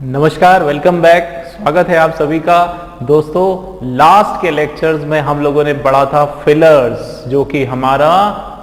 नमस्कार, welcome back. स्वागत है आप सभी का। दोस्तों, लास्ट के लेक्चर्स में हम लोगों ने पढ़ा था फिलर्स, जो कि हमारा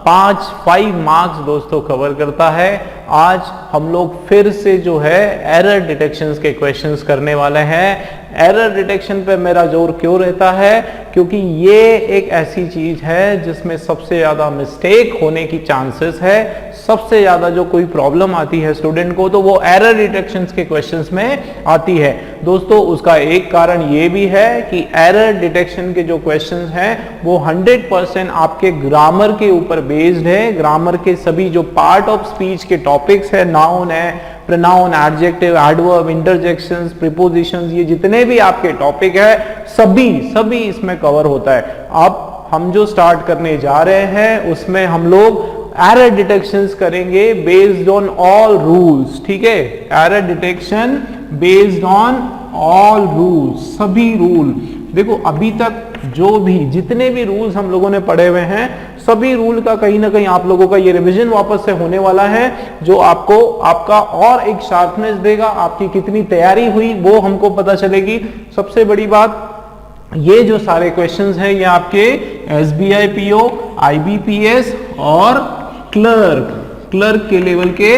5 मार्क्स दोस्तों कवर करता है। आज हम लोग फिर से जो है एरर डिटेक्शंस के क्वेश्चंस करने वाले हैं। एरर डिटेक्शन पे मेरा जोर क्यों रहता है? क्योंकि ये एक ऐसी चीज है जिसमें सबसे ज्यादा मिस्टेक होने की चांसेस है। सबसे ज्यादा जो कोई प्रॉब्लम आती है स्टूडेंट को, तो वो एरर डिटेक्शंस के क्वेश्चंस में आती है। दोस्तों, उसका एक कारण ये भी है कि एरर डिटेक्शन के जो क्वेश्चंस हैं वो 100% आपके ग्रामर के ऊपर बेस्ड है। ग्रामर के सभी जो पार्ट ऑफ स्पीच के टॉपिक्स है, नाउन है, pronoun, adjective, adverb, interjections, prepositions, ये जितने भी आपके टॉपिक है सभी इसमें कवर होता है। अब हम जो स्टार्ट करने जा रहे हैं उसमें हम लोग एरर डिटेक्शंस करेंगे बेस्ड ऑन ऑल रूल्स। ठीक है, error detection based on all rules, सभी रूल। देखो, अभी तक जो भी जितने भी रूल्स हम लोगों ने पढ़े हुए हैं, सभी रूल का कहीं ना कहीं आप लोगों का ये रिवीजन वापस से होने वाला है, जो आपको आपका और एक शार्पनेस देगा। आपकी कितनी तैयारी हुई वो हमको पता चलेगी। सबसे बड़ी बात, ये जो सारे क्वेश्चंस हैं ये आपके SBI PO, IBPS और क्लर्क के लेवल के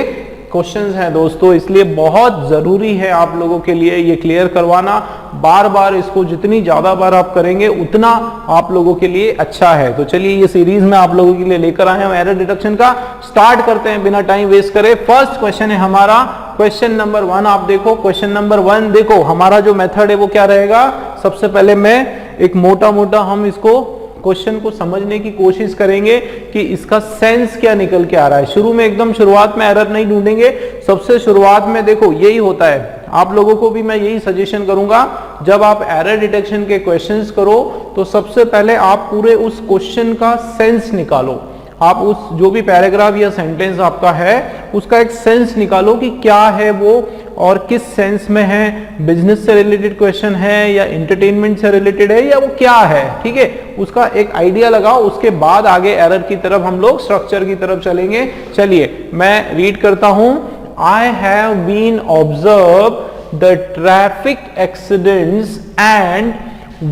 क्वेश्चंस हैं दोस्तों। इसलिए बहुत जरूरी है आप लोगों के लिए ये क्लियर करवाना। बार बार इसको जितनी ज्यादा बार आप करेंगे उतना आप लोगों के लिए अच्छा है। तो चलिए, ये सीरीज में आप लोगों के लिए लेकर आए हम एरर डिटेक्शन का। स्टार्ट करते हैं बिना टाइम वेस्ट करे। फर्स्ट क्वेश्चन है हमारा क्वेश्चन नंबर 1। आप देखो क्वेश्चन नंबर 1, देखो हमारा जो मेथड है वो क्या रहेगा। सबसे पहले मैं एक मोटा हम इसको क्वेश्चन को समझने की कोशिश करेंगे कि इसका सेंस क्या निकल के आ रहा है। शुरू में एकदम शुरुआत में एरर नहीं ढूंढेंगे। सबसे शुरुआत में देखो यही होता है। आप लोगों को भी मैं यही सजेशन करूंगा, जब आप एरर डिटेक्शन के क्वेश्चंस करो तो सबसे पहले आप पूरे उस क्वेश्चन का सेंस निकालो। आप उस जो भी पैराग्राफ या सेंटेंस आपका है उसका एक सेंस निकालो कि क्या है वो और किस सेंस में है। बिजनेस से रिलेटेड क्वेश्चन है या एंटरटेनमेंट से रिलेटेड है या वो क्या है। ठीक है, उसका एक आइडिया लगाओ। उसके बाद आगे एरर की तरफ हम लोग स्ट्रक्चर की तरफ चलेंगे। चलिए, मैं रीड करता हूं। I have been observed the traffic accidents and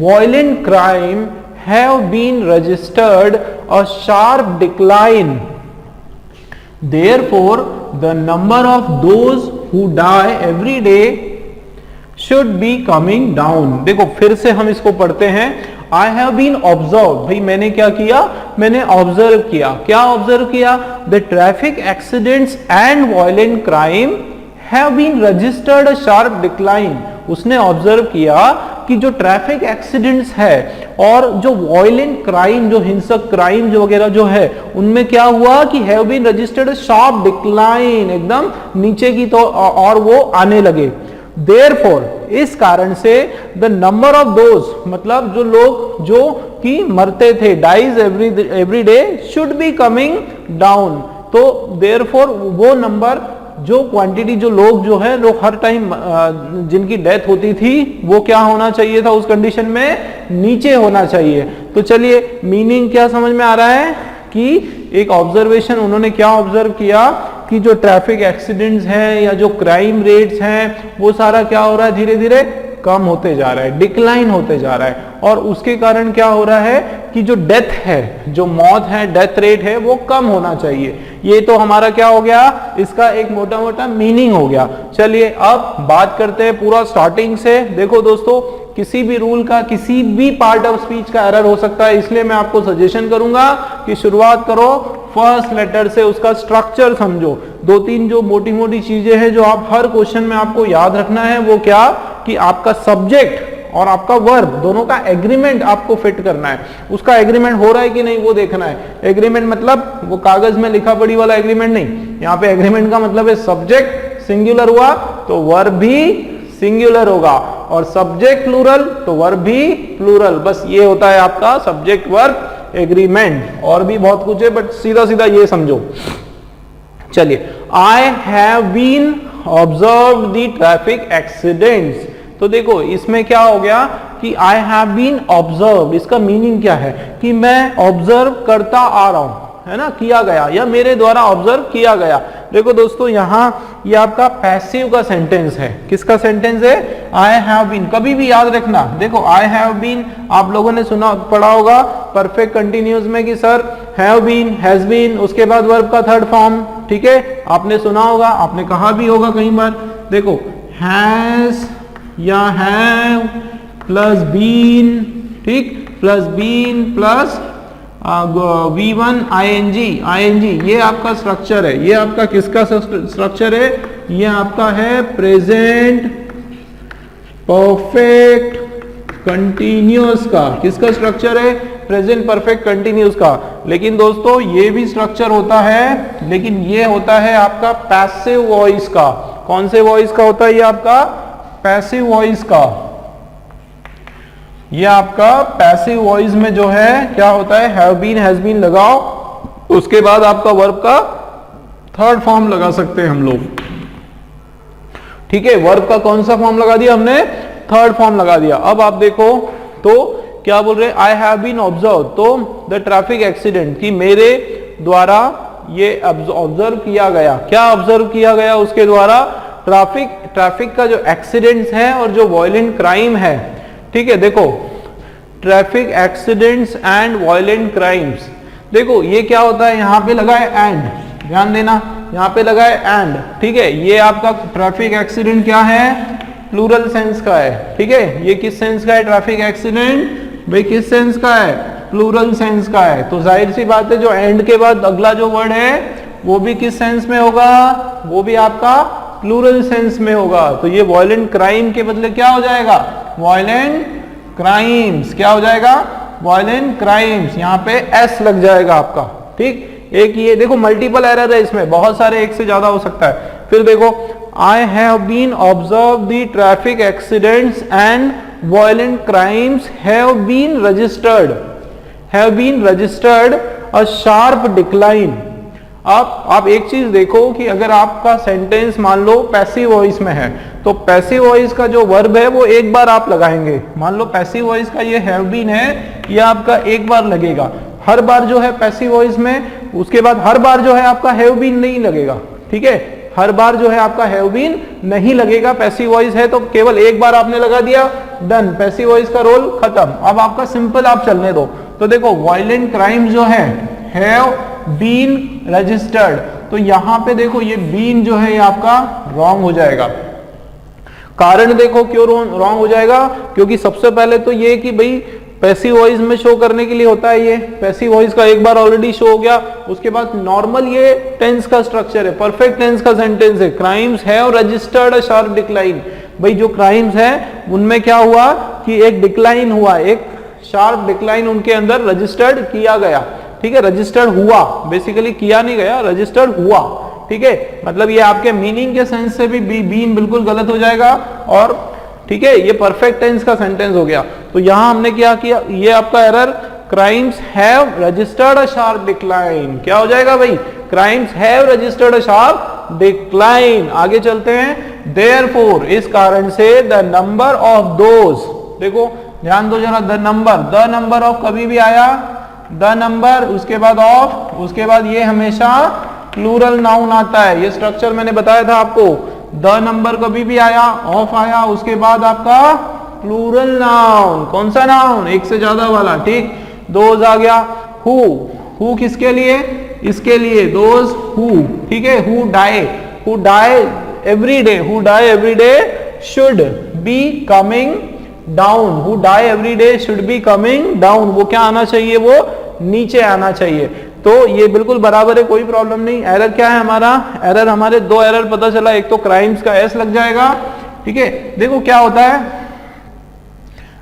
violent crime have been registered a sharp decline. Therefore, the number of those who die every day should be coming down. देखो फिर से हम इसको पढ़ते हैं। I have been observed, भाई मैंने क्या किया? मैंने ऑब्जर्व किया। क्या ऑब्जर्व किया? The traffic accidents and violent crime have been registered a sharp decline. उसने ऑब्जर्व किया कि जो ट्रैफिक एक्सीडेंट्स है और जो वायलेंट क्राइम, जो हिंसक क्राइम जो वगैरह जो है, उनमें क्या हुआ कि have been registered sharp decline, एकदम नीचे की तो और वो आने लगे। Therefore, इस कारण से द नंबर ऑफ दोज, मतलब जो लोग जो कि मरते थे, dies every day, should be coming down. तो therefore वो नंबर, जो क्वांटिटी, जो लोग जो है लोग हर टाइम जिनकी डेथ होती थी वो क्या होना चाहिए था उस कंडीशन में? नीचे होना चाहिए। तो चलिए, मीनिंग क्या समझ में आ रहा है कि एक ऑब्जर्वेशन उन्होंने क्या ऑब्जर्व किया कि जो ट्रैफिक एक्सीडेंट्स हैं या जो क्राइम रेट्स हैं वो सारा क्या हो रहा है? धीरे धीरे कम होते जा रहा है, डिक्लाइन होते जा रहा है। और उसके कारण क्या हो रहा है कि जो डेथ है, जो मौत है, डेथ रेट है, वो कम होना चाहिए। ये तो हमारा क्या हो गया? इसका एक मोटा मीनिंग हो गया। चलिए, अब बात करते हैं पूरा स्टार्टिंग से। देखो दोस्तों, किसी भी रूल का किसी भी पार्ट ऑफ स्पीच का एरर हो सकता है, इसलिए मैं आपको सजेशन करूंगा कि शुरुआत करो फर्स्ट लेटर से, उसका स्ट्रक्चर समझो। 2-3 जो मोटी चीजें हैं जो आप हर क्वेश्चन में आपको याद रखना है, वो क्या कि आपका सब्जेक्ट और आपका वर्ब दोनों का एग्रीमेंट आपको फिट करना है। उसका एग्रीमेंट हो रहा है कि नहीं वो देखना है। एग्रीमेंट मतलब वो कागज में लिखा पड़ी वाला एग्रीमेंट नहीं। यहाँ पे एग्रीमेंट का मतलब है सब्जेक्ट सिंगुलर हुआ तो वर्ब भी सिंगुलर होगा, और सब्जेक्ट प्लूरल तो वर्ब भी प्लूरल। बस ये होता है आपका सब्जेक्ट वर्ब एग्रीमेंट। और भी बहुत कुछ है, बट सीधा ये समझो। चलिए, I have been observe the traffic accidents. तो देखो इसमें क्या हो गया कि आई हैव बीन ऑब्जर्व, इसका मीनिंग क्या है कि मैं ऑब्जर्व करता आ रहा हूं, है ना, किया गया या मेरे द्वारा ऑब्जर्व किया गया। देखो दोस्तों यहाँ ये आपका पैसिव का सेंटेंस है। किसका सेंटेंस है? I have been. कभी भी याद रखना, देखो आई हैव बीन आप लोगों ने सुना पढ़ा होगा परफेक्ट कंटिन्यूअस में कि sir have been, has been, उसके बाद वर्ब का थर्ड फॉर्म, ठीक है, आपने सुना होगा, आपने कहा भी होगा कई बार। देखो हैज या हैव प्लस बीन, ठीक, plus been plus V1 ing, ये आपका स्ट्रक्चर है। ये आपका किसका स्ट्रक्चर है? ये आपका है प्रेजेंट परफेक्ट कंटिन्यूअस का। किसका स्ट्रक्चर है? प्रेजेंट परफेक्ट कंटिन्यूअस का। लेकिन दोस्तों ये भी स्ट्रक्चर होता है, लेकिन ये होता है आपका पैसिव वॉइस का। कौन से वॉइस का होता है? ये आपका पैसिव वॉइस का। ये आपका पैसिव वॉइस में जो है क्या होता है? हैव बीन, हैज बीन लगाओ, उसके बाद आपका वर्ब का थर्ड फॉर्म लगा सकते हैं हम लोग, ठीक है। वर्ब का कौन सा फॉर्म लगा दिया हमने? थर्ड फॉर्म लगा दिया। अब आप देखो तो क्या बोल रहे? आई हैव बीन ऑब्जर्व, तो द ट्रैफिक एक्सीडेंट, कि मेरे द्वारा ये ऑब्जर्व किया गया। क्या ऑब्जर्व किया गया उसके द्वारा? ट्रैफिक का जो एक्सीडेंट्स है और जो वायलेंट क्राइम है, ठीक है। देखो traffic accidents and violent crimes, देखो ये क्या होता है? यहाँ पे लगा है एंड, ध्यान देना, यहाँ पे लगा है एंड, ठीक है। ये आपका ट्रैफिक एक्सीडेंट क्या है? प्लूरल सेंस का है, ठीक है। ये किस सेंस का है ट्रैफिक एक्सीडेंट? भाई किस सेंस का है? प्लूरल सेंस का है। तो जाहिर सी बात है जो एंड के बाद अगला जो वर्ड है वो भी किस सेंस में होगा? वो भी आपका प्लूरल सेंस में होगा। तो ये वायलेंट क्राइम के बदले क्या हो जाएगा? Violent crimes. क्या हो जाएगा? Violent crimes. यहाँ पे एस लग जाएगा आपका, ठीक। एक ये देखो मल्टीपल एरर है इसमें, बहुत सारे, एक से ज्यादा हो सकता है। फिर देखो I have been observe the traffic accidents and violent crimes have been registered, have been registered a sharp decline. आप एक चीज देखो कि अगर आपका सेंटेंस मान लो पैसिव वॉइस में है, तो पैसिव वॉइस का जो वर्ब है वो एक बार आप लगाएंगे। मान लो पैसिव वॉइस का ये हैव बीन है, ये आपका एक बार लगेगा। हर बार जो है पैसिव वॉइस में, उसके बाद हर बार जो है आपका हैव बीन नहीं लगेगा, ठीक है। हर बार जो है आपका हैव बीन नहीं लगेगा। पैसिव वॉइस है तो केवल एक बार आपने लगा दिया, डन, पैसिव वॉइस का रोल खत्म। अब आपका सिंपल आप चलने दो। तो देखो वायलेंट क्राइम जो है हैव बीन रजिस्टर्ड, तो यहां पे देखो ये बीन जो है ये आपका रॉन्ग हो जाएगा। कारण देखो क्यों रॉन्ग हो जाएगा? क्योंकि सबसे पहले तो ये कि भाई पैसिव वॉइस में शो करने के लिए होता है, ये पैसिव वॉइस का एक बार ऑलरेडी शो हो गया। उसके बाद नॉर्मल ये टेंस का स्ट्रक्चर है, परफेक्ट टेंस का सेंटेंस है। Crimes have registered a sharp decline, भाई जो क्राइम्स है उनमें क्या हुआ कि एक डिक्लाइन हुआ, एक शार्प डिक्लाइन उनके अंदर रजिस्टर्ड किया गया, ठीक है। रजिस्टर्ड हुआ, बेसिकली किया नहीं गया, रजिस्टर्ड हुआ, ठीक है। मतलब ये आपके मीनिंग के सेंस से भी बीन बिल्कुल गलत हो जाएगा, और ठीक है ये परफेक्ट टेंस का सेंटेंस हो गया। तो यहां हमने क्या किया? ये आपका error, crimes have registered a sharp decline, क्या हो जाएगा भाई? Crimes have registered a sharp decline. आगे चलते हैं। देयरफॉर, इस कारण से, द नंबर ऑफ दोज, देखो ध्यान दो जरा, द नंबर ऑफ कभी भी आया, द नंबर उसके बाद ऑफ, उसके बाद ये हमेशा प्लूरल नाउन आता है। ये स्ट्रक्चर मैंने बताया था आपको। द नंबर कभी भी आया, ऑफ आया, उसके बाद आपका प्लूरल नाउन। कौन सा नाउन? एक से ज्यादा वाला, ठीक। दोज आ गया। हु किसके लिए? इसके लिए, दोज हु, ठीक है। Who die every day, who die every day should be coming down, who die every day should be coming down. वो क्या आना चाहिए? वो नीचे आना चाहिए। तो ये बिल्कुल बराबर है, कोई प्रॉब्लम नहीं। एरर क्या है हमारा? एरर हमारे दो एरर पता चला, एक तो क्राइम्स का एस लग जाएगा, ठीक है। देखो क्या होता है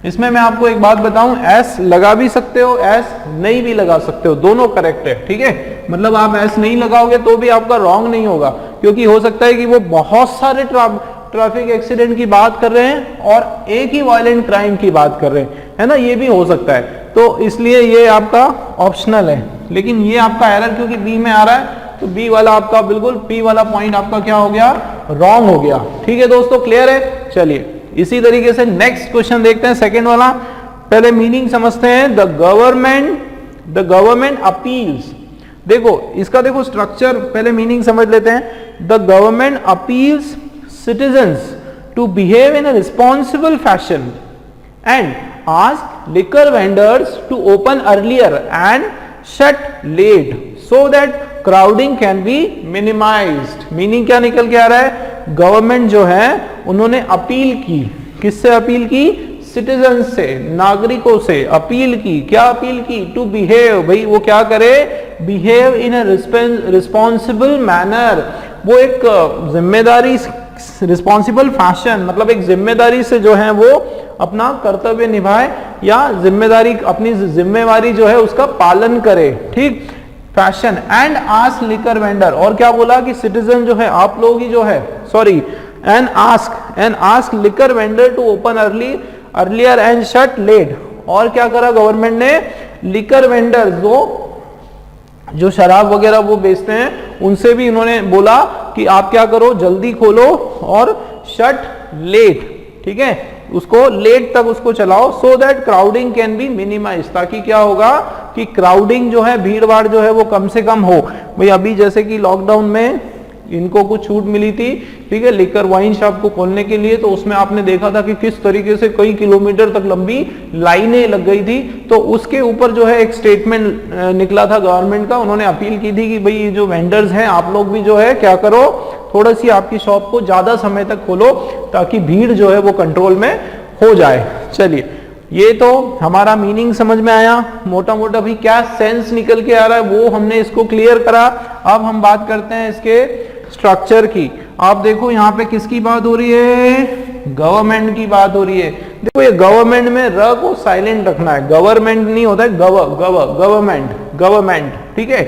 इसमें, मैं आपको एक बात बताऊं, एस लगा भी सकते हो, एस नहीं भी लगा सकते हो, दोनों करेक्ट है, ठीक है। मतलब आप एस नहीं लगाओगे तो भी आपका रॉन्ग नहीं होगा, क्योंकि हो सकता है कि वो बहुत सारे ट्रैफिक एक्सीडेंट की बात कर रहे हैं और एक ही वायलेंट क्राइम की बात कर रहे हैं, है ना, ये भी हो सकता है। तो इसलिए ये आपका ऑप्शनल है, लेकिन ये आपका एरर क्योंकि बी में आ रहा है, तो बी वाला आपका बिल्कुल, पी वाला पॉइंट आपका क्या हो गया? रॉन्ग हो गया। ठीक है दोस्तों, क्लियर है? चलिए इसी तरीके से नेक्स्ट क्वेश्चन देखते हैं, सेकेंड वाला। पहले मीनिंग समझते हैं। द गवर्नमेंट अपील्स, देखो इसका देखो स्ट्रक्चर, पहले मीनिंग समझ लेते हैं। The government appeals citizens to behave in a responsible fashion and ask liquor vendors to open earlier and shut late so that crowding can be minimised. Meaning क्या निकल के आ रहा है? गवर्नमेंट जो है उन्होंने अपील की, किससे अपील की? सिटीजन से, नागरिकों से अपील की। क्या अपील की? टू बिहेव, भाई वो क्या करे? Behave in a responsible manner, वो एक जिम्मेदारी, रिस्पॉन्सिबल फैशन मतलब एक जिम्मेदारी से जो है वो अपना कर्तव्य निभाए या जिम्मेदारी, अपनी जिम्मेवारी जो है उसका पालन करे, ठीक, fashion. And ask liquor vendor, और क्या बोला कि सिटीजन जो है, आप लोग ही जो है, sorry, and ask liquor vendor to open earlier and shut late. और क्या करा गवर्नमेंट ने? लिकर वेंडर जो शराब वगैरह वो बेचते हैं उनसे भी इन्होंने बोला कि आप क्या करो, जल्दी खोलो और शट लेट, ठीक है, उसको लेट तक उसको चलाओ, so that crowding can be minimise, ताकि क्या होगा कि क्राउडिंग जो है, भीड़ भाड़ जो है वो कम से कम हो। भाई अभी जैसे कि लॉकडाउन में इनको कुछ छूट मिली थी, ठीक है, लिकर वाइन शॉप को खोलने के लिए, तो उसमें आपने देखा था कि किस तरीके से कई किलोमीटर तक लंबी लाइनें लग गई थी। तो उसके ऊपर जो है एक स्टेटमेंट निकला था गवर्नमेंट का, उन्होंने अपील की थी कि भाई ये जो वेंडर्स हैं आप लोग भी जो है क्या करो, थोड़ी सी आपकी शॉप को ज्यादा समय तक खोलो ताकि भीड़ जो है वो कंट्रोल में हो जाए। चलिए, ये तो हमारा मीनिंग समझ में आया, मोटा मोटा भी क्या सेंस निकल के आ रहा है वो हमने इसको क्लियर करा। अब हम बात करते हैं इसके स्ट्रक्चर की। आप देखो यहाँ पे किसकी बात हो रही है? गवर्नमेंट की बात हो रही है। देखो ये गवर्नमेंट में र को साइलेंट रखना है, गवर्नमेंट नहीं होता है, गवर्नमेंट, ठीक है।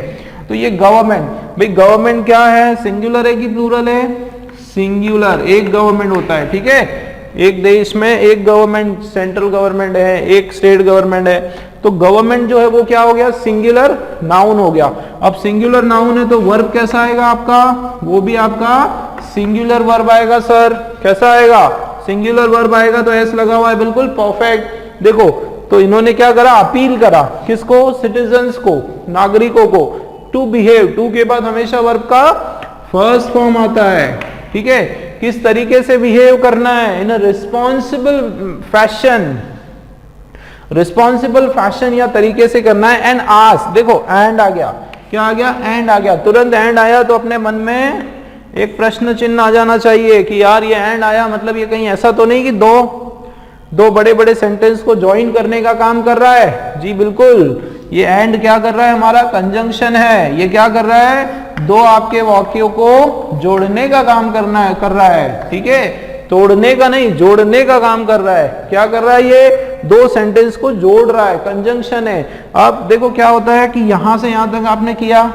तो ये गवर्नमेंट, भाई गवर्नमेंट क्या है? सिंगुलर है कि प्लूरल है? सिंगुलर, एक गवर्नमेंट होता है, ठीक है। एक देश में एक गवर्नमेंट, सेंट्रल गवर्नमेंट है, एक स्टेट गवर्नमेंट है। तो गवर्नमेंट जो है वो क्या हो गया? सिंगुलर नाउन हो गया। अब सिंगुलर नाउन है तो वर्ब कैसा आएगा आपका? वो भी आपका सिंगुलर वर्ब आएगा सर। कैसा आएगा? सिंगुलर वर्ब आएगा। तो एस लगा हुआ है, बिल्कुल परफेक्ट। देखो तो इन्होंने क्या करा? अपील करा, किसको? सिटीजन्स को, नागरिकों को। टू बिहेव, टू के बाद हमेशा वर्ब का फर्स्ट फॉर्म आता है, ठीक है। किस तरीके से बिहेव करना है? In a responsible fashion, responsible fashion या तरीके से करना है। एंड आस्क, देखो एंड आ गया, क्या आ गया? एंड आ गया। तुरंत एंड आया तो अपने मन में एक प्रश्न चिन्ह आ जाना चाहिए कि यार ये एंड आया मतलब ये कहीं ऐसा तो नहीं कि दो बड़े बड़े सेंटेंस को ज्वाइन करने का काम कर रहा है। जी बिल्कुल, ये एंड क्या कर रहा है? हमारा कंजंक्शन है। ये क्या कर रहा है? दो आपके वाक्यों को जोड़ने का काम कर रहा है, ठीक है। तोड़ने का नहीं, जोड़ने का काम कर रहा है। क्या कर रहा है? ये दो सेंटेंस को जोड़ रहा है, कंजंक्शन है। अब देखो क्या होता है कि यहां से यहां तक आपने किया,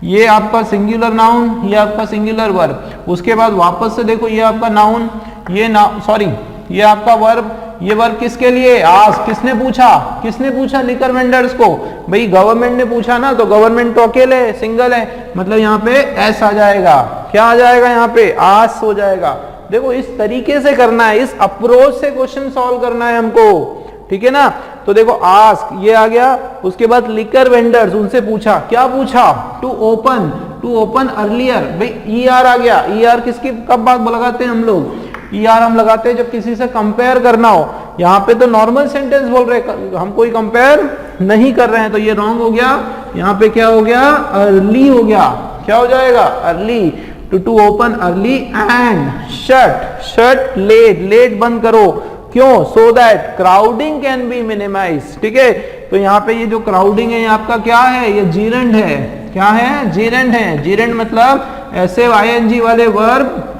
ये आपका सिंगुलर नाउन, ये आपका सिंगुलर वर्ब। उसके बाद वापस से देखो ये आपका नाउन, ये आपका वर्ब। ये वर्ब किसके लिए? आस्क। किसने पूछा? लिकर वेंडर्स को। भाई गवर्नमेंट ने पूछा ना, तो गवर्नमेंट तो अकेले है, सिंगल है, मतलब यहाँ पे एस आ जाएगा। क्या आ जाएगा? यहाँ पे आस्क हो जाएगा। देखो इस तरीके से करना है, इस अप्रोच से क्वेश्चन सॉल्व करना है हमको, ठीक है ना। तो देखो आस्क ये आ गया, उसके बाद लिकर वेंडर्स, उनसे पूछा। क्या पूछा? To open earlier. भाई ई आर आ गया। ई आर किसकी कब बात लगाते हैं हम लोग? ई आर हम लगाते हैं जब किसी से कंपेयर करना हो। यहाँ पे तो नॉर्मल सेंटेंस बोल रहे, हम कोई कंपेयर नहीं कर रहे हैं, तो ये रॉन्ग हो गया। यहाँ पे क्या हो गया? अर्ली हो गया। क्या हो जाएगा? Early. To open early and shut late बंद करो। क्यों? So that crowding can be minimise, ठीक है। तो यहाँ पे ये जो क्राउडिंग है ये आपका क्या है? ये जीरेंड है। क्या है? जीरेंड है। जीरेंड मतलब ऐसे आईएनजी वाले वर्ब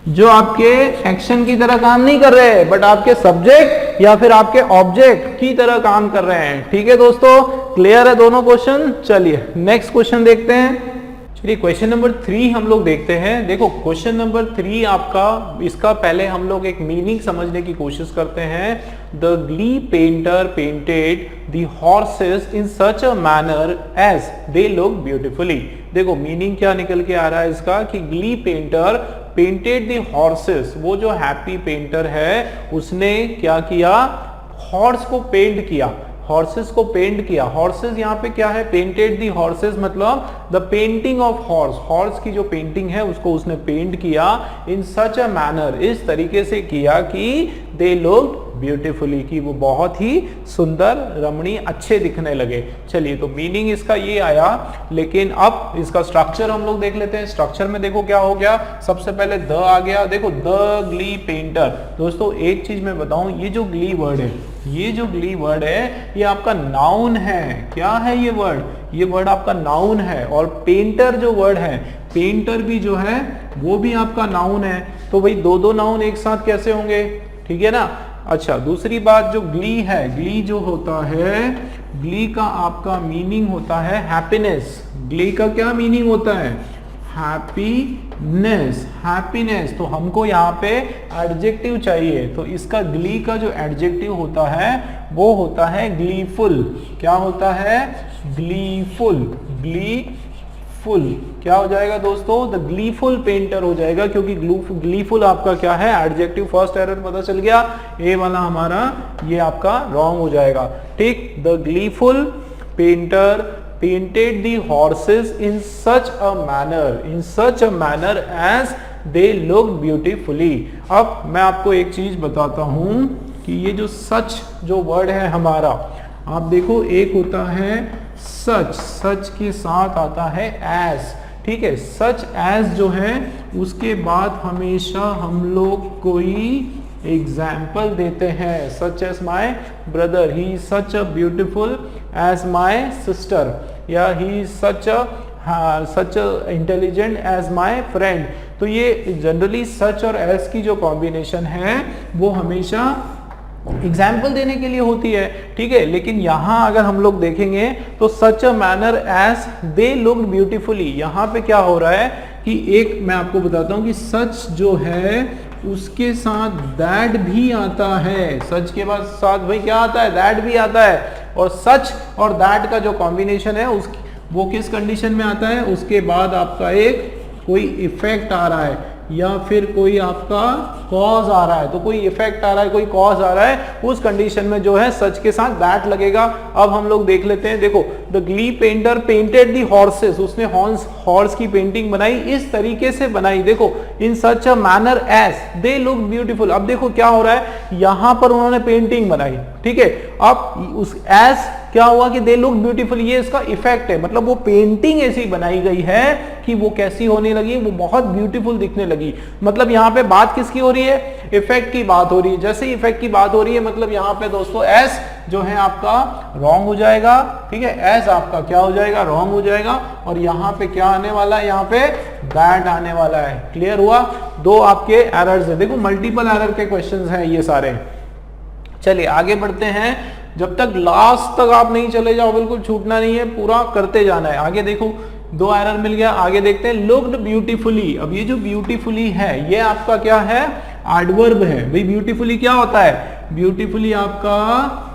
जो आपके एक्शन की तरह काम नहीं कर रहे, बट आपके सब्जेक्ट या फिर आपके ऑब्जेक्ट की तरह काम कर रहे हैं, ठीक है दोस्तों। क्लियर है दोनों क्वेश्चन? चलिए नेक्स्ट क्वेश्चन देखते हैं। चलिए क्वेश्चन नंबर 3 हम लोग देखते हैं। देखो क्वेश्चन नंबर 3 आपका, इसका पहले हम लोग एक मीनिंग समझने की कोशिश करते हैं। The Glee painter painted the horses in such a manner as they look beautifully. देखो मीनिंग क्या निकल के आ रहा है इसका कि glee painter painted the horses, वो जो हैप्पी पेंटर है उसने क्या किया? हॉर्स को पेंट किया। हॉर्सेस को पेंट किया। हॉर्सेस यहाँ पे क्या है, पेंटेड दी हॉर्सेस मतलब the painting of horse, horse की जो पेंटिंग है उसको उसने पेंट किया इन सच अ मैनर, इस तरीके से किया कि दे लुक्ड ब्यूटीफुली, कि वो बहुत ही सुंदर रमणीय अच्छे दिखने लगे। चलिए तो मीनिंग इसका ये आया, लेकिन अब इसका स्ट्रक्चर हम लोग देख लेते हैं। स्ट्रक्चर में देखो क्या हो गया, सबसे पहले द आ गया, देखो द ग्ली पेंटर। दोस्तों एक चीज मैं बताऊं, ये जो ग्ली वर्ड है, ये जो ग्ली वर्ड है ये आपका नाउन है। क्या है ये वर्ड, ये वर्ड आपका नाउन है। और पेंटर जो वर्ड है, पेंटर भी जो है वो भी आपका नाउन है। तो भाई दो दो नाउन एक साथ कैसे होंगे, ठीक है ना। अच्छा दूसरी बात, जो ग्ली है, ग्ली जो होता है, ग्ली का आपका मीनिंग होता है हैप्पीनेस। ग्ली का क्या मीनिंग होता है, हैप्पीनेस, हैप्पीनेस। तो हमको यहाँ पे एडजेक्टिव चाहिए, तो इसका ग्ली का जो एडजेक्टिव होता है वो होता है ग्लीफुल। क्या होता है, ग्लीफुल, ग्लीफुल क्या हो जाएगा दोस्तों, द ग्लीफुल पेंटर हो जाएगा, क्योंकि ग्लीफुल आपका क्या है एडजेक्टिव। फर्स्ट एरर पता चल गया, ए वाला हमारा ये आपका रॉन्ग हो जाएगा, ठीक। The gleeful painter painted the horses in such a manner as they look beautifully. अब मैं आपको एक चीज बताता हूं कि ये जो सच जो वर्ड है हमारा, आप देखो एक होता है सच, सच के साथ आता है एज, ठीक है। सच एज जो है उसके बाद हमेशा हम लोग कोई एग्जाम्पल देते हैं, such as my brother, he such a beautiful as my sister, या he such intelligent as my friend. तो ये जनरली सच और एज की जो कॉम्बिनेशन है वो हमेशा एग्जाम्पल देने के लिए होती है, ठीक है। लेकिन यहां अगर हम लोग देखेंगे तो such a manner as they looked beautifully, यहां पे क्या हो रहा है कि एक मैं आपको बताता हूं कि सच जो है उसके साथ दैट भी आता है। सच के बाद साथ भाई क्या आता है, दैट भी आता है। और सच और दैट का जो कॉम्बिनेशन है उस वो किस कंडीशन में आता है, उसके बाद आपका एक कोई इफेक्ट आ रहा है या फिर कोई आपका कॉज आ रहा है। तो कोई इफेक्ट आ रहा है, कोई कॉज आ रहा है, उस कंडीशन में जो है सच के साथ दैट लगेगा। अब हम लोग देख लेते हैं, देखो the Glee painter painted the horses, उसने हॉर्स की पेंटिंग बनाई, इस तरीके से बनाई, देखो in such a manner as they look beautiful. अब देखो क्या हो रहा है, यहां पर उन्होंने पेंटिंग बनाई, ठीक है। अब उस एज क्या हुआ कि दे लुक ब्यूटीफुल, ये इसका इफेक्ट है, मतलब वो पेंटिंग ऐसी बनाई गई है कि वो कैसी होने लगी, वो बहुत ब्यूटीफुल दिखने लगी। मतलब यहाँ पे बात किसकी हो रही है, इफेक्ट की बात हो रही है। जैसे ही इफेक्ट की बात हो रही है मतलब यहाँ पे दोस्तों एस जो है आपका रॉन्ग हो जाएगा, ठीक है। एस आपका क्या हो जाएगा, रॉन्ग हो जाएगा। और यहाँ पे क्या आने वाला है, यहाँ पे दैट आने वाला है। क्लियर हुआ, दो आपके एरर्स है। देखो मल्टीपल एरर के क्वेश्चंस हैं ये सारे। चलिए आगे बढ़ते हैं, जब तक लास्ट तक आप नहीं चले जाओ, बिल्कुल छूटना नहीं है, पूरा करते जाना है। आगे देखो दो एरर मिल गया, आगे देखते हैं लुक्ड ब्यूटीफुली। अब ये जो ब्यूटीफुली है ये आपका क्या है, एडवर्ब है। भाई ब्यूटीफुली क्या होता है, ब्यूटीफुली आपका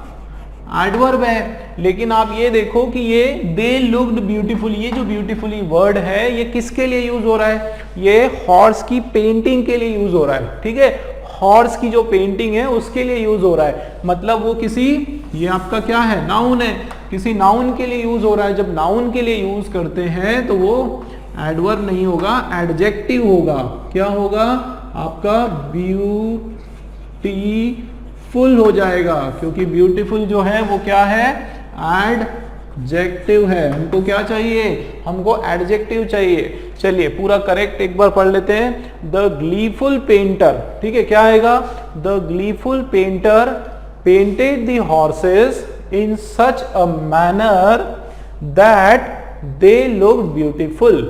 एडवर्ब है। लेकिन आप ये देखो कि ये दे लुक्ड ब्यूटीफुली, ये जो ब्यूटीफुली वर्ड है ये किसके लिए यूज हो रहा है, ये हॉर्स की पेंटिंग के लिए यूज हो रहा है, ठीक है। हॉर्स की जो पेंटिंग है उसके लिए यूज हो रहा है, मतलब वो किसी, ये आपका क्या है, नाउन है, किसी नाउन के लिए यूज हो रहा है। जब नाउन के लिए यूज करते हैं तो वो एडवर्ब नहीं होगा, एडजेक्टिव होगा। क्या होगा आपका, ब्यूटीफुल हो जाएगा, क्योंकि ब्यूटीफुल जो है वो क्या है, एडजेक्टिव है। हमको क्या चाहिए, हमको एडजेक्टिव चाहिए। चलिए पूरा करेक्ट एक बार पढ़ लेते हैं, द ग्लीफुल पेंटर, ठीक है, क्या आएगा, the gleeful painter painted the horses in such a manner that they look beautiful.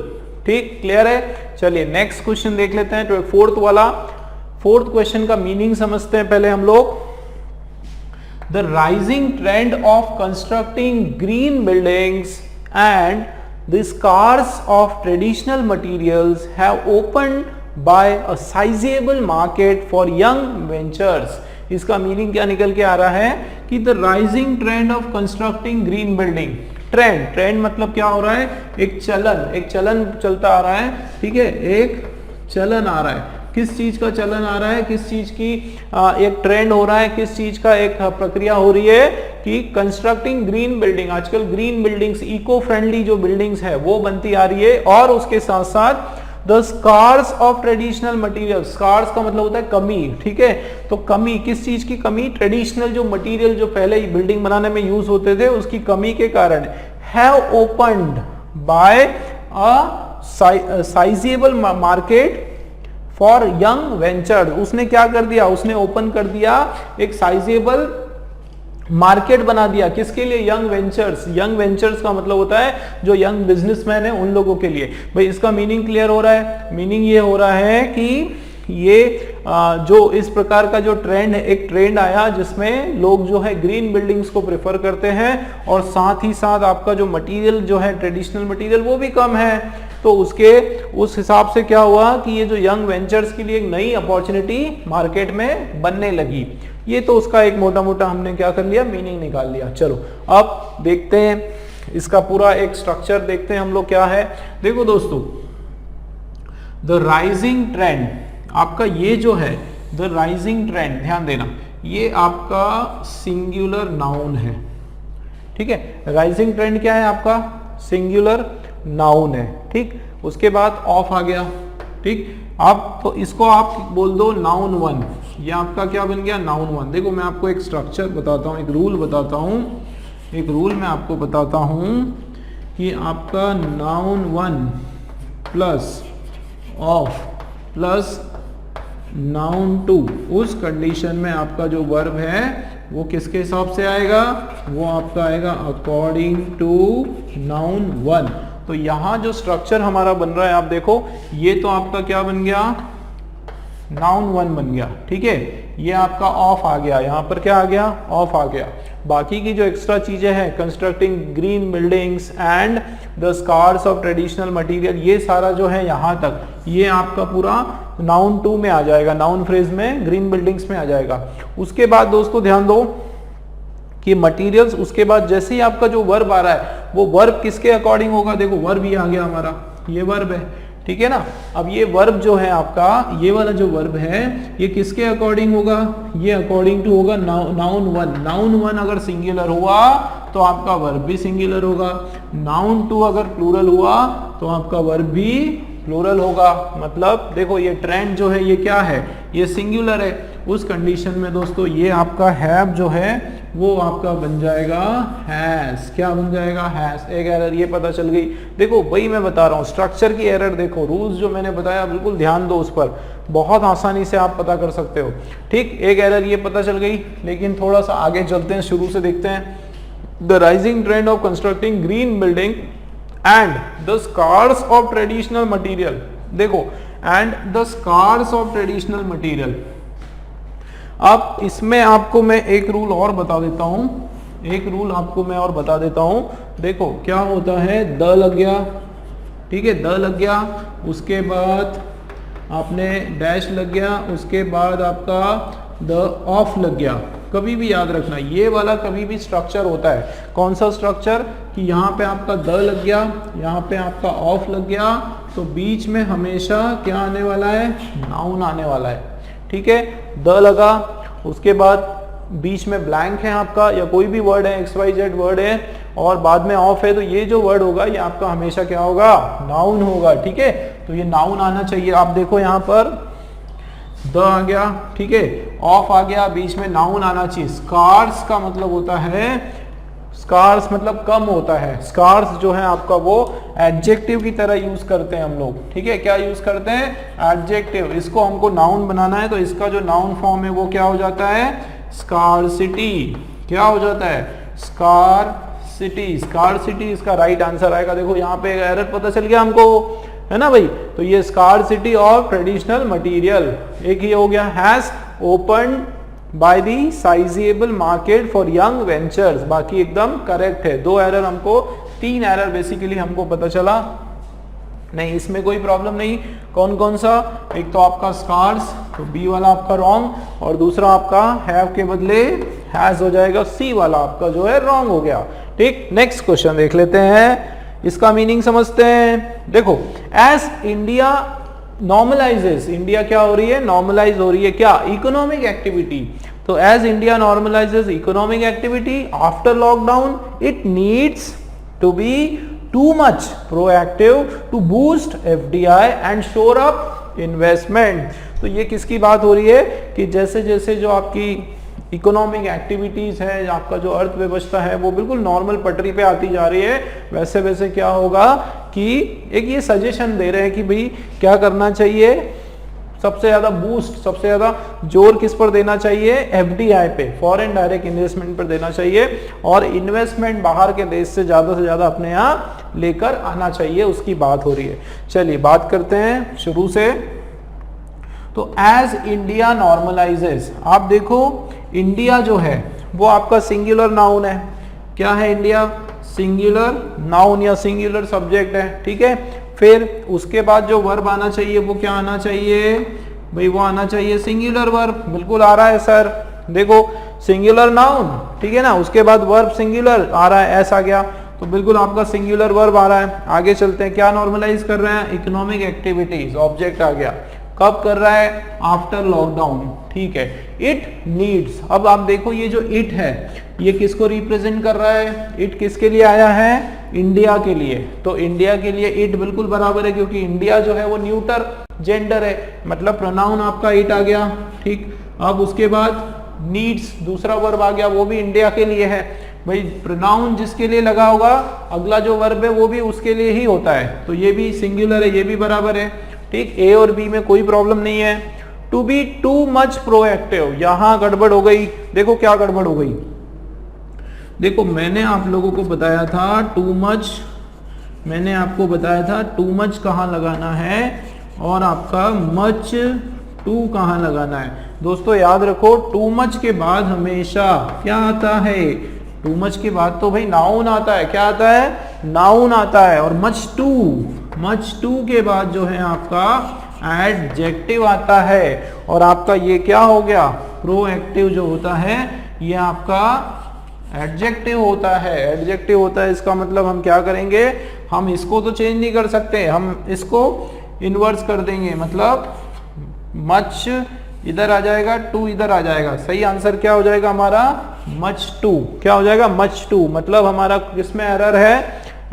ठीक, क्लियर है। चलिए नेक्स्ट क्वेश्चन देख लेते हैं, तो फोर्थ वाला। फोर्थ क्वेश्चन का मीनिंग समझते हैं पहले हम लोग। The rising trend of constructing green buildings and the scars of traditional materials have opened by a sizable market for young ventures. इसका मीनिंग क्या निकल के आ रहा है कि the rising trend of constructing green building, trend मतलब क्या हो रहा है, एक चलन चलता आ रहा है, ठीक है, एक चलन आ रहा है। किस चीज का चलन आ रहा है, किस चीज की एक ट्रेंड हो रहा है, किस चीज का एक प्रक्रिया हो रही है कि कंस्ट्रक्टिंग ग्रीन बिल्डिंग, आजकल ग्रीन बिल्डिंग्स, इको फ्रेंडली जो बिल्डिंग्स है वो बनती आ रही है, और उसके साथ साथ the scars of traditional material, scars का मतलब होता है कमी, ठीक है, तो कमी, किस चीज की कमी, ट्रेडिशनल जो मटेरियल जो पहले बिल्डिंग बनाने में यूज होते थे उसकी कमी के कारण, have opened by a sizeable market for young venture. उसने क्या कर दिया, उसने ओपन कर दिया एक साइजेबल मार्केट बना दिया, किसके लिए, यंग वेंचर्स। यंग वेंचर्स का मतलब होता है जो यंग बिजनेसमैन है उन लोगों के लिए। भाई इसका मीनिंग क्लियर हो रहा है, मीनिंग ये हो रहा है कि ये जो इस प्रकार का जो ट्रेंड है, एक ट्रेंड आया जिसमें लोग जो है ग्रीन बिल्डिंग्स को प्रेफर करते हैं, और साथ ही साथ आपका जो मटेरियल जो है ट्रेडिशनल मटेरियल वो भी कम है, तो उस हिसाब से क्या हुआ कि ये जो यंग वेंचर्स के लिए एक नई अपॉर्चुनिटी मार्केट में बनने लगी। ये तो उसका एक मोटा मोटा हमने क्या कर लिया, मीनिंग निकाल लिया। चलो अब देखते हैं इसका पूरा एक स्ट्रक्चर देखते हैं हम लोग क्या है। देखो दोस्तों, द राइजिंग ट्रेंड, आपका ये जो है द राइजिंग ट्रेंड, ध्यान देना, ये आपका सिंगुलर नाउन है, ठीक है। राइजिंग ट्रेंड क्या है, आपका सिंगुलर नाउन है, ठीक। उसके बाद ऑफ आ गया, ठीक। अब तो इसको आप बोल दो नाउन वन, ये आपका क्या बन गया, नाउन वन। देखो मैं आपको एक स्ट्रक्चर बताता हूँ, एक रूल बताता हूँ, एक रूल मैं आपको बताता हूँ कि आपका noun one plus of plus noun two, उस कंडीशन में आपका जो वर्ब है वो किसके हिसाब से आएगा, वो आपका आएगा अकॉर्डिंग टू नाउन वन। तो यहां जो स्ट्रक्चर हमारा बन रहा है आप देखो, ये तो आपका क्या बन गया, नाउन वन बन गया, ठीक है। ये आपका ऑफ आ गया, यहां पर क्या आ गया, ऑफ आ गया। बाकी की जो एक्स्ट्रा चीजें हैं, constructing green buildings and the scars of traditional material, ये सारा जो है यहां तक, ये आपका पूरा नाउन टू में आ जाएगा, नाउन फ्रेज में ग्रीन बिल्डिंग्स में आ जाएगा। उसके बाद दोस्तों ध्यान दो कि मटेरियल्स, उसके बाद जैसे ही आपका जो वर्ब आ रहा है वो वर्ब किसके अकॉर्डिंग होगा, देखो वर्ब ये आ गया हमारा, ये वर्ब है, ठीक है ना। अब ये वर्ब जो है आपका, ये वाला जो वर्ब है ये किसके अकॉर्डिंग होगा, ये अकॉर्डिंग टू होगा नाउन वन। नाउन वन अगर सिंगुलर हुआ तो आपका वर्ब भी सिंगुलर होगा, नाउन टू अगर प्लूरल हुआ तो आपका वर्ब भी प्लूरल होगा। मतलब देखो ये ट्रेंड जो है ये क्या है, ये सिंगुलर है। उस कंडीशन में दोस्तों ये आपका हैव जो है वो आपका बन जाएगा हैज। क्या बन जाएगा, हैज। एक एरर ये पता चल गई। देखो वही मैं बता रहा हूँ, स्ट्रक्चर की एरर देखो, रूल्स जो मैंने बताया बिल्कुल ध्यान दो उस पर, बहुत आसानी से आप पता कर सकते हो, ठीक। एक एरर ये पता चल गई, लेकिन थोड़ा सा आगे चलते हैं, शुरू से देखते हैं। The rising trend of constructing green building and the scars of traditional material, देखो and the scars of traditional material. अब इसमें आपको मैं एक रूल और बता देता हूं, एक रूल आपको मैं और बता देता हूं। देखो क्या होता है, द लग गया, ठीक है, द लग गया, उसके बाद आपने डैश लग गया, उसके बाद आपका द ऑफ लग गया। कभी भी याद रखना ये वाला कभी भी स्ट्रक्चर होता है, कौन सा स्ट्रक्चर, कि यहाँ पे आपका द लग गया, यहाँ पे आपका ऑफ लग गया, तो बीच में हमेशा क्या आने वाला है, नाउन आने वाला है, ठीक है। द लगा, उसके बाद बीच में ब्लैंक है आपका, या कोई भी वर्ड है, XYZ वर्ड है, और बाद में ऑफ है, तो ये जो वर्ड होगा ये आपका हमेशा क्या होगा, नाउन होगा, ठीक है। तो ये नाउन आना चाहिए। आप देखो यहाँ पर द आ गया, ठीक है, ऑफ आ गया, बीच में नाउन आना चाहिए। स्कार्स का मतलब होता है, स्कार्स मतलब कम होता है। स्कार्स जो है आपका वो एडजेक्टिव की तरह यूज करते हैं हम लोग, ठीक है। क्या यूज करते हैं, एडजेक्टिव। इसको हमको नाउन बनाना है, तो इसका जो नाउन फॉर्म है वो क्या हो जाता है, स्कार्सिटी। क्या हो जाता है, स्कार्सिटी। स्कार्सिटी इसका राइट आंसर आएगा। देखो यहाँ पे एरर पता चल गया हमको, है ना भाई। तो ये स्कार्सिटी ऑफ ट्रेडिशनल मटेरियल, एक ही हो गया। Has open by the sizeable market for young ventures, बाकी एकदम करेक्ट है। दो एरर हमको, तीन एरर बेसिकली हमको पता चला, नहीं इसमें कोई प्रॉब्लम नहीं। कौन कौन सा, एक तो आपका स्कार्स, तो बी वाला आपका रॉन्ग, और दूसरा आपका हैव के बदले हैज हो जाएगा, सी वाला आपका जो है रॉन्ग हो गया, ठीक। नेक्स्ट क्वेश्चन देख लेते हैं, इसका मीनिंग समझते हैं। देखो एज इंडिया नॉर्मलाइजेस, इंडिया क्या हो रही है, नॉर्मलाइज हो रही है क्या, इकोनॉमिक एक्टिविटी। तो as India normalises economic activity after lockdown, it needs to be too much proactive to boost FDI and shore up investment। तो ये किसकी बात हो रही है कि जैसे जैसे जो आपकी इकोनॉमिक एक्टिविटीज है, आपका जो अर्थव्यवस्था है वो बिल्कुल नॉर्मल पटरी पे आती जा रही है, वैसे वैसे क्या होगा कि एक ये सजेशन दे रहे हैं कि भाई क्या करना चाहिए, सबसे ज्यादा बूस्ट, सबसे ज्यादा जोर किस पर देना चाहिए, एफडीआई पे, फॉरेन डायरेक्ट इन्वेस्टमेंट पर देना चाहिए, और इन्वेस्टमेंट बाहर के देश से ज्यादा अपने यहाँ लेकर आना चाहिए, उसकी बात हो रही है। चलिए बात करते हैं शुरू से। तो एज इंडिया नॉर्मलाइजेस, आप देखो इंडिया जो है वो आपका सिंगुलर नाउन है। क्या है इंडिया? सिंगुलर नाउन या सिंगुलर सब्जेक्ट है, ठीक है। फिर उसके बाद जो वर्ब आना चाहिए वो क्या आना चाहिए भाई, वो आना चाहिए सिंगुलर वर्ब। बिल्कुल आ रहा है सर, देखो सिंगुलर नाउन, ठीक है ना, उसके बाद वर्ब सिंगुलर आ रहा है, ऐसा गया, तो बिल्कुल आपका सिंगुलर वर्ब आ रहा है। आगे चलते हैं, क्या नॉर्मलाइज कर रहे हैं, इकोनॉमिक एक्टिविटीज, ऑब्जेक्ट आ गया, कब कर रहा है, आफ्टर लॉकडाउन, ठीक है। इट नीड्स, अब आप देखो ये जो इट है ये किसको रिप्रेजेंट कर रहा है, इट किसके लिए आया है, इंडिया के लिए। तो इंडिया के लिए इट बिल्कुल बराबर है, क्योंकि इंडिया जो है वो न्यूटर जेंडर है, मतलब प्रोनाउन आपका इट आ गया, ठीक। अब उसके बाद नीड्स दूसरा वर्ब आ गया, वो भी इंडिया के लिए है। भाई प्रोनाउन जिसके लिए लगा होगा अगला जो वर्ब है वो भी उसके लिए ही होता है, तो ये भी सिंगुलर है, ये भी बराबर है, ठीक। ए और बी में कोई प्रॉब्लम नहीं है। To be too much proactive, यहां गड़बड़ हो गई, देखो क्या गड़बड़ हो गई, देखो मैंने आप लोगों को बताया था टू मच, मैंने आपको बताया था टू मच कहाँ लगाना है और आपका मच टू कहाँ लगाना है। दोस्तों याद रखो, टू मच के बाद हमेशा क्या आता है, टू मच के बाद तो भाई नाउन आता है, क्या आता है, नाउन आता है, और मच टू के बाद जो है आपका एडजेक्टिव आता है, और आपका ये क्या हो गया, प्रोएक्टिव जो होता है ये आपका एडजेक्टिव होता है। एडजेक्टिव होता है, इसका मतलब हम क्या करेंगे, हम इसको तो चेंज नहीं कर सकते, हम इसको इन्वर्स कर देंगे, मतलब मच इधर आ जाएगा, टू इधर आ जाएगा। सही आंसर क्या हो जाएगा हमारा, मच टू। क्या हो जाएगा, मच टू, मतलब हमारा किसमें एरर है,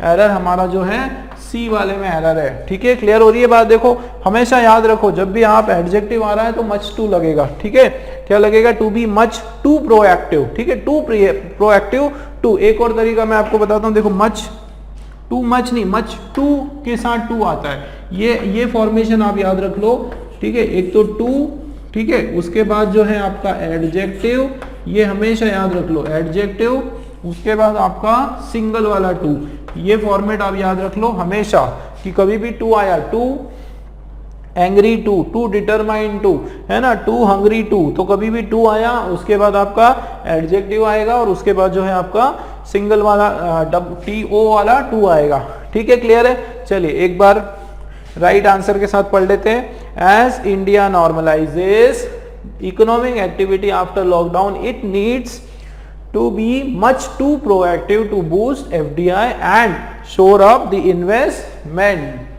एरर हमारा जो है सी वाले में एरर है, ठीक है। क्लियर हो रही है बात? देखो हमेशा याद रखो, जब भी आप एडजेक्टिव आ रहा है तो मच टू लगेगा, ठीक है। क्या लगेगा, to be much too proactive, ठीक है, टू प्रोएक्टिव टू। एक और तरीका मैं आपको बताता हूँ, देखो मच टू, मच नहीं, मच टू के साथ टू आता है, ये फॉर्मेशन आप याद रख लो, ठीक है। एक तो टू, ठीक है, उसके बाद जो है आपका एडजेक्टिव, ये हमेशा याद रख लो, एडजेक्टिव, उसके बाद आपका सिंगल वाला टू, ये फॉर्मेट आप याद रख लो हमेशा, कि कभी भी टू आया, too angry too, too determine too, है ना, टू हंग्री टू, तो कभी भी टू आया उसके बाद आपका एडजेक्टिव आएगा, और उसके बाद जो है आपका सिंगल वाला TO वाला टू आएगा, ठीक है। क्लियर है? चलिए एक बार राइट आंसर के साथ पढ़ लेते हैं। As India normalises economic activity after lockdown, it needs to be much too proactive to boost FDI and shore up the investment।